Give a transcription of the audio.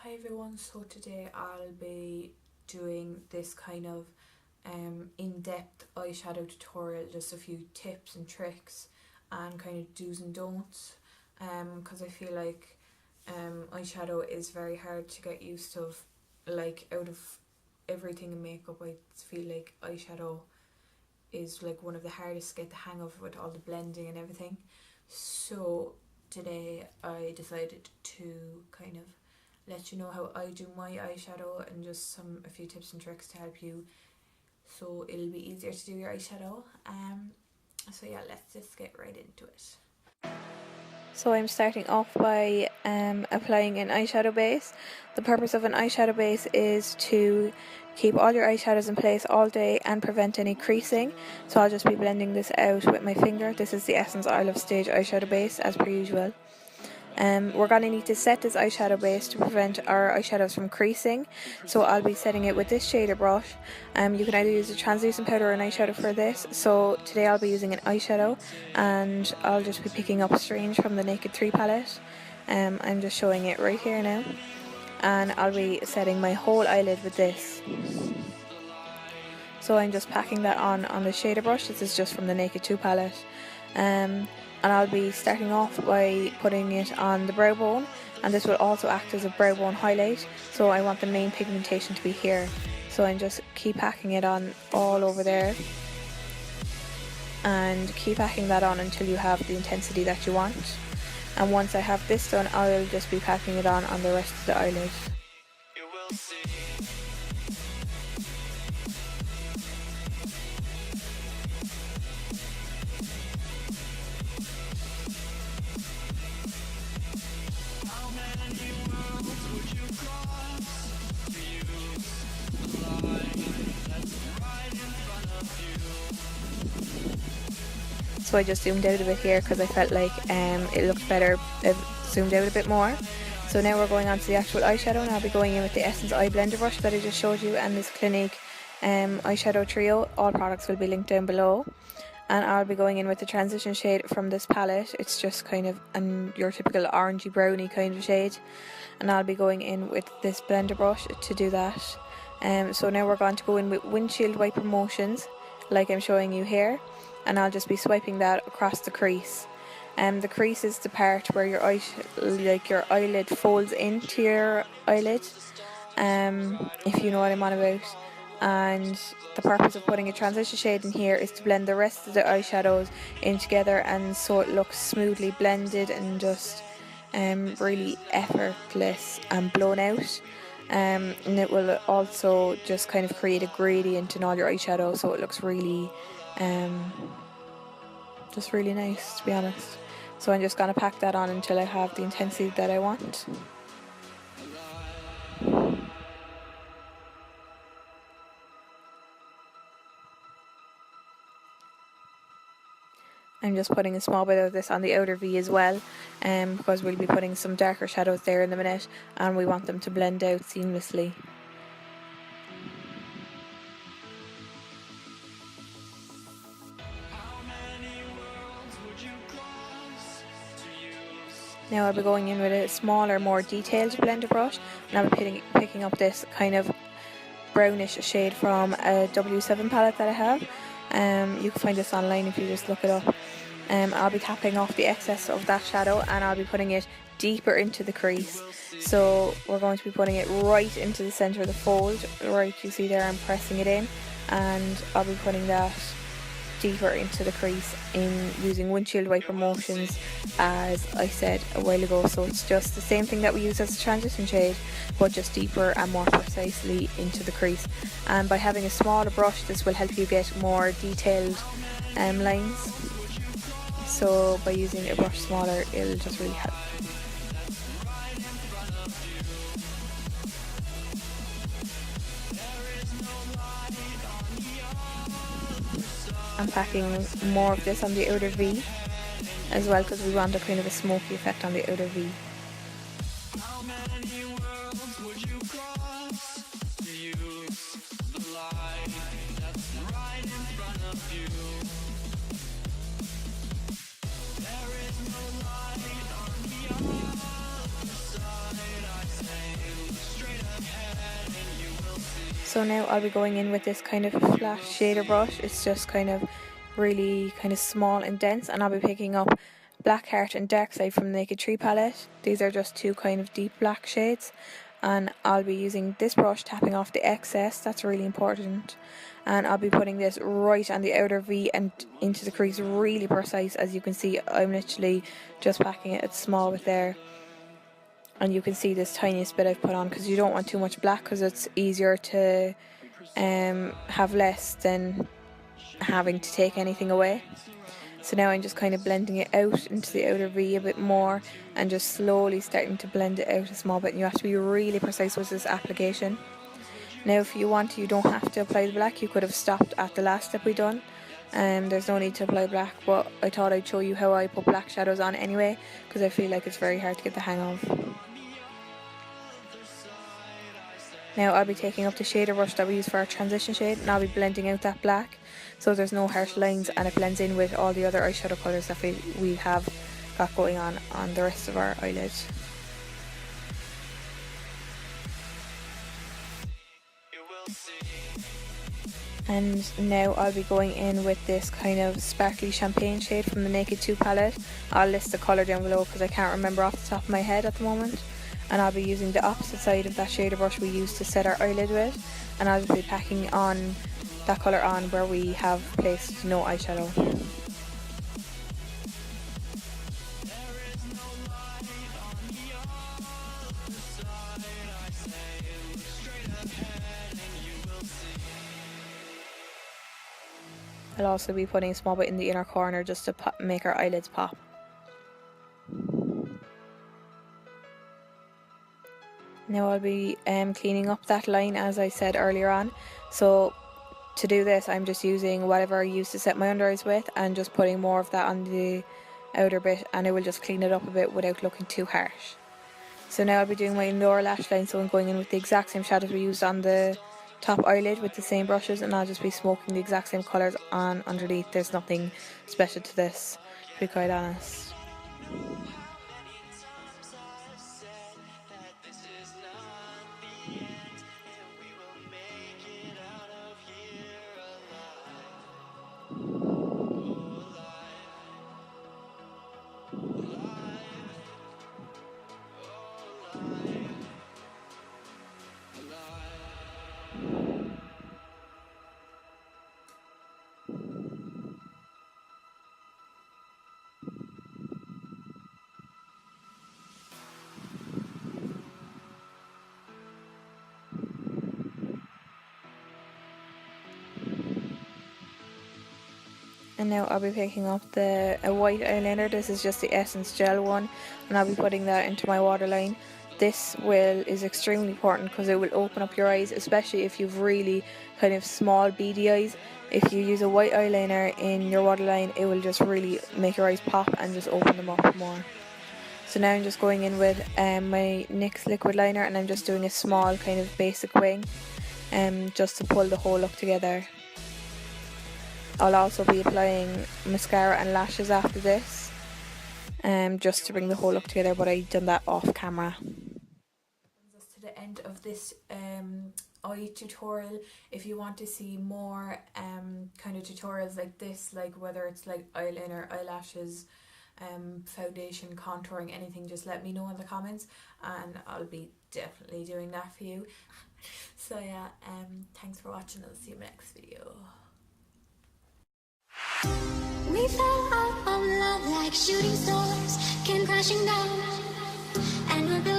Hi everyone, so today I'll be doing this kind of in-depth eyeshadow tutorial, just a few tips and tricks and kind of do's and don'ts, because I feel like eyeshadow is very hard to get used to. Like, out of everything in makeup, I feel like eyeshadow is like one of the hardest to get the hang of, with all the blending and everything. So today I decided to kind of let you know how I do my eyeshadow and just a few tips and tricks to help you, so it'll be easier to do your eyeshadow. So yeah, let's just get right into it. So I'm starting off by applying an eyeshadow base. The purpose of an eyeshadow base is to keep all your eyeshadows in place all day and prevent any creasing. So I'll just be blending this out with my finger. This is the Essence Isle of Stage eyeshadow base, as per usual. We're going to need to set this eyeshadow base to prevent our eyeshadows from creasing. So I'll be setting it with this shader brush. You can either use a translucent powder or an eyeshadow for this. So today I'll be using an eyeshadow, and I'll just be picking up Strange from the Naked 3 palette. I'm just showing it right here now. And I'll be setting my whole eyelid with this. So I'm just packing that on the shader brush. This is just from the Naked 2 palette. And I'll be starting off by putting it on the brow bone, and this will also act as a brow bone highlight, so I want the main pigmentation to be here. So I'm just keep packing it on all over there, and keep packing that on until you have the intensity that you want. And once I have this done, I'll just be packing it on the rest of the eyelid. You will see. So I just zoomed out a bit here because I felt like it looked better if zoomed out a bit more. So now we're going on to the actual eyeshadow, and I'll be going in with the Essence Eye Blender brush that I just showed you, and this Clinique eyeshadow trio. All products will be linked down below. And I'll be going in with the transition shade from this palette. It's just kind of your typical orangey browny kind of shade. And I'll be going in with this blender brush to do that. So now we're going to go in with windshield wiper motions, like I'm showing you here. And I'll just be swiping that across the crease. The crease is the part where your eyelid folds into your eyelid, if you know what I'm on about. And the purpose of putting a transition shade in here is to blend the rest of the eyeshadows in together, and so it looks smoothly blended and just really effortless and blown out. And it will also just kind of create a gradient in all your eyeshadow, so it looks really just really nice, to be honest. So I'm just going to pack that on until I have the intensity that I want. I'm just putting a small bit of this on the outer V as well, because we'll be putting some darker shadows there in a minute, and we want them to blend out seamlessly. Now I'll be going in with a smaller, more detailed blender brush, and I'll be picking up this kind of brownish shade from a W7 palette that I have. You can find this online if you just look it up. I'll be tapping off the excess of that shadow, and I'll be putting it deeper into the crease. So we're going to be putting it right into the centre of the fold. Right, you see there I'm pressing it in, and I'll be putting that deeper into the crease in using windshield wiper motions, as I said a while ago. So it's just the same thing that we use as a transition shade, but just deeper and more precisely into the crease. And by having a smaller brush, this will help you get more detailed lines. So by using a brush smaller, it'll just really help. I'm packing more of this on the outer V as well, because we want a kind of a smoky effect on the outer V. How many worlds would you cross to use the light that's right in front of you? There is no light on the other side, I say. So now I'll be going in with this kind of flat shader brush. It's just kind of really kind of small and dense, and I'll be picking up Blackheart and Darkside from the Naked Tree palette. These are just two kind of deep black shades, and I'll be using this brush, tapping off the excess. That's really important. And I'll be putting this right on the outer V and into the crease, really precise. As you can see, I'm literally just packing it a small bit there, and you can see this tiniest bit I've put on, because you don't want too much black, because it's easier to have less than having to take anything away. So now I'm just kind of blending it out into the outer V a bit more, and just slowly starting to blend it out a small bit. And you have to be really precise with this application. Now if you want to, you don't have to apply the black. You could have stopped at the last step we done. There's no need to apply black, but I thought I'd show you how I put black shadows on anyway, because I feel like it's very hard to get the hang of. Now I'll be taking up the shader brush that we use for our transition shade, and I'll be blending out that black so there's no harsh lines, and it blends in with all the other eyeshadow colours that we have got going on the rest of our eyelid. And now I'll be going in with this kind of sparkly champagne shade from the Naked 2 palette. I'll list the colour down below because I can't remember off the top of my head at the moment. And I'll be using the opposite side of that shader brush we used to set our eyelid with, and I'll just be packing on that colour on where we have placed no eyeshadow. I'll also be putting a small bit in the inner corner just to make our eyelids pop. Now I'll be cleaning up that line as I said earlier on. So to do this, I'm just using whatever I used to set my under eyes with and just putting more of that on the outer bit, and it will just clean it up a bit without looking too harsh. So now I'll be doing my lower lash line, so I'm going in with the exact same shadows we used on the top eyelid with the same brushes, and I'll just be smoking the exact same colours on underneath. There's nothing special to this, to be quite honest. And now I'll be picking up a white eyeliner. This is just the Essence Gel one, and I'll be putting that into my waterline. This is extremely important because it will open up your eyes, especially if you've really kind of small beady eyes. If you use a white eyeliner in your waterline, it will just really make your eyes pop and just open them up more. So now I'm just going in with my NYX Liquid Liner, and I'm just doing a small kind of basic wing just to pull the whole look together. I'll also be applying mascara and lashes after this, just to bring the whole look together, but I've done that off camera. Brings us to the end of this eye tutorial. If you want to see more kind of tutorials like this, like whether it's like eyeliner, eyelashes, foundation, contouring, anything, just let me know in the comments and I'll be definitely doing that for you. So yeah, thanks for watching. I'll see you in the next video. We fell out of love like shooting stars, came crashing down, and we're built